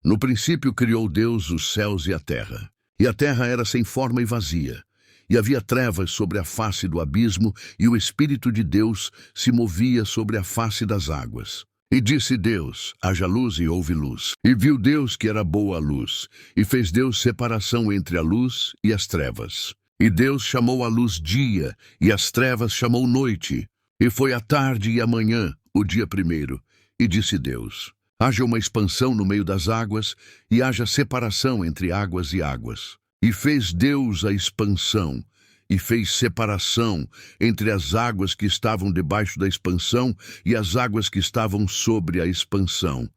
No princípio criou Deus os céus e a terra era sem forma e vazia, e havia trevas sobre a face do abismo, e o Espírito de Deus se movia sobre a face das águas. E disse Deus: haja luz, e houve luz. E viu Deus que era boa a luz, e fez Deus separação entre a luz e as trevas. E Deus chamou a luz dia, e as trevas chamou noite. E foi a tarde e a manhã, o dia primeiro. E disse Deus: haja uma expansão no meio das águas, e haja separação entre águas e águas. E fez Deus a expansão, e fez separação entre as águas que estavam debaixo da expansão e as águas que estavam sobre a expansão.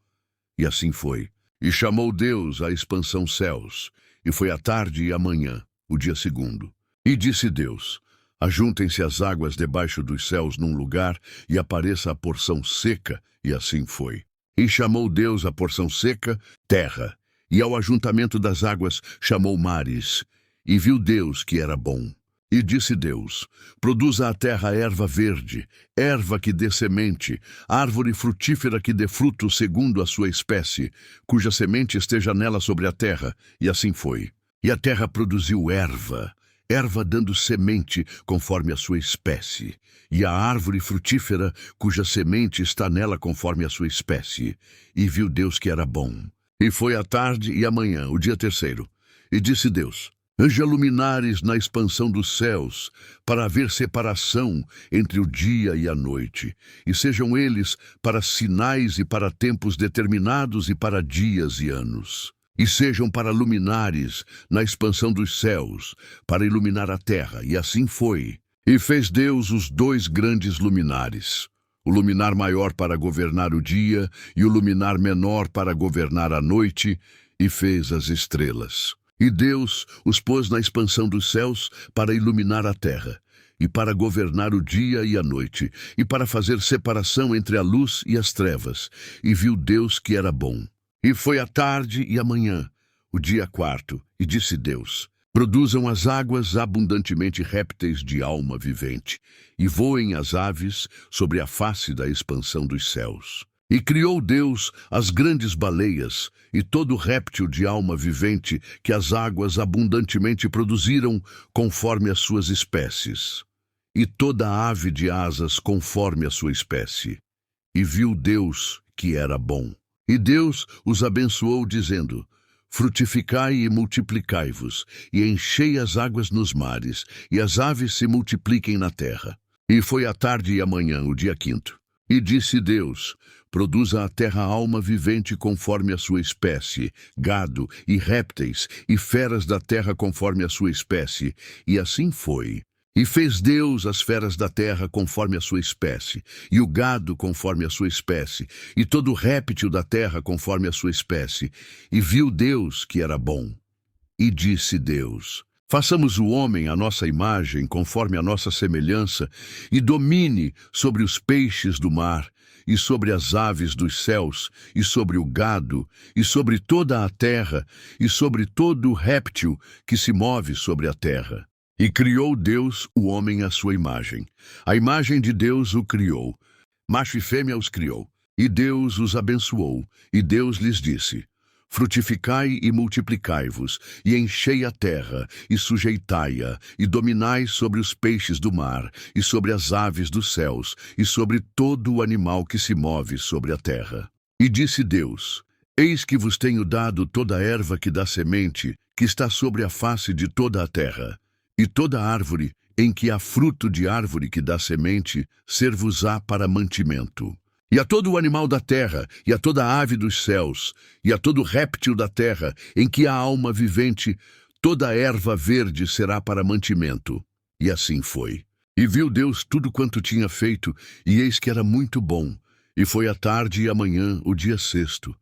E assim foi. E chamou Deus a expansão céus, e foi a tarde e a manhã, o dia segundo. E disse Deus: ajuntem-se as águas debaixo dos céus num lugar, e apareça a porção seca, e assim foi. E chamou Deus a porção seca terra, e ao ajuntamento das águas chamou mares. E viu Deus que era bom. E disse Deus: produza a terra erva verde, erva que dê semente, árvore frutífera que dê fruto segundo a sua espécie, cuja semente esteja nela sobre a terra. E assim foi. E a terra produziu erva dando semente conforme a sua espécie, e a árvore frutífera cuja semente está nela conforme a sua espécie. E viu Deus que era bom. E foi a tarde e a manhã, o dia terceiro. E disse Deus: haja luminares na expansão dos céus, para haver separação entre o dia e a noite, e sejam eles para sinais e para tempos determinados e para dias e anos. E sejam para luminares na expansão dos céus, para iluminar a terra. E assim foi. E fez Deus os dois grandes luminares, o luminar maior para governar o dia e o luminar menor para governar a noite, e fez as estrelas. E Deus os pôs na expansão dos céus para iluminar a terra, e para governar o dia e a noite, e para fazer separação entre a luz e as trevas. E viu Deus que era bom. E foi a tarde e a manhã, o dia quarto, e disse Deus: produzam as águas abundantemente répteis de alma vivente, e voem as aves sobre a face da expansão dos céus. E criou Deus as grandes baleias e todo réptil de alma vivente que as águas abundantemente produziram conforme as suas espécies, e toda ave de asas conforme a sua espécie. E viu Deus que era bom. E Deus os abençoou, dizendo: frutificai e multiplicai-vos, e enchei as águas nos mares, e as aves se multipliquem na terra. E foi a tarde e a manhã, o dia quinto. E disse Deus: produza a terra alma vivente conforme a sua espécie, gado e répteis, e feras da terra conforme a sua espécie. E assim foi. E fez Deus as feras da terra conforme a sua espécie, e o gado conforme a sua espécie, e todo réptil da terra conforme a sua espécie. E viu Deus que era bom. E disse Deus: façamos o homem à nossa imagem, conforme a nossa semelhança, e domine sobre os peixes do mar, e sobre as aves dos céus, e sobre o gado, e sobre toda a terra, e sobre todo réptil que se move sobre a terra. E criou Deus o homem à sua imagem. A imagem de Deus o criou. Macho e fêmea os criou. E Deus os abençoou. E Deus lhes disse: frutificai e multiplicai-vos, e enchei a terra, e sujeitai-a, e dominai sobre os peixes do mar, e sobre as aves dos céus, e sobre todo o animal que se move sobre a terra. E disse Deus: eis que vos tenho dado toda a erva que dá semente, que está sobre a face de toda a terra. E toda árvore em que há fruto de árvore que dá semente, ser-vos-á para mantimento. E a todo o animal da terra, e a toda ave dos céus, e a todo réptil da terra, em que há alma vivente, toda a erva verde será para mantimento. E assim foi. E viu Deus tudo quanto tinha feito, e eis que era muito bom. E foi a tarde e a manhã, o dia sexto.